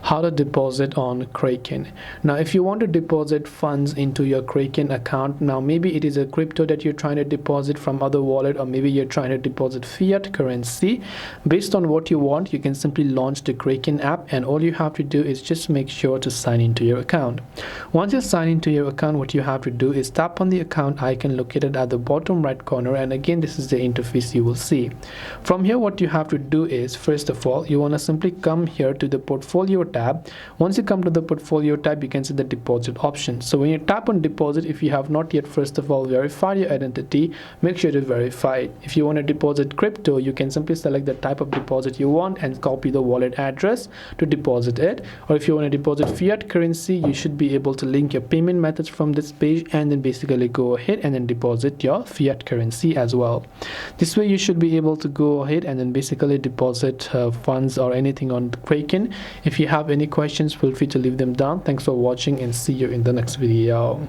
How to deposit on Kraken. Now if you want to deposit funds into your Kraken account, now maybe it is a crypto that you're trying to deposit from other wallet, or maybe you're trying to deposit fiat currency. Based on what you want, you can simply launch the Kraken app, and all you have to do is just make sure to sign into your account. Once you sign into your account, what you have to do is tap on the account icon located at the bottom right corner, and again this is the interface you will see. From here, what you have to do is, first of all, you want to simply come here to the portfolio tab. Once you come to the portfolio tab, you can see the deposit option. So when you tap on deposit, if you have not yet first of all verified your identity, make sure to verify it. If you want to deposit crypto, you can simply select the type of deposit you want and copy the wallet address to deposit it. Or if you want to deposit fiat currency, you should be able to link your payment methods from this page and then basically go ahead and then deposit your fiat currency as well. This way you should be able to go ahead and then basically deposit funds or anything on Kraken. If you have any questions, feel free to leave them down. Thanks for watching and see you in the next video.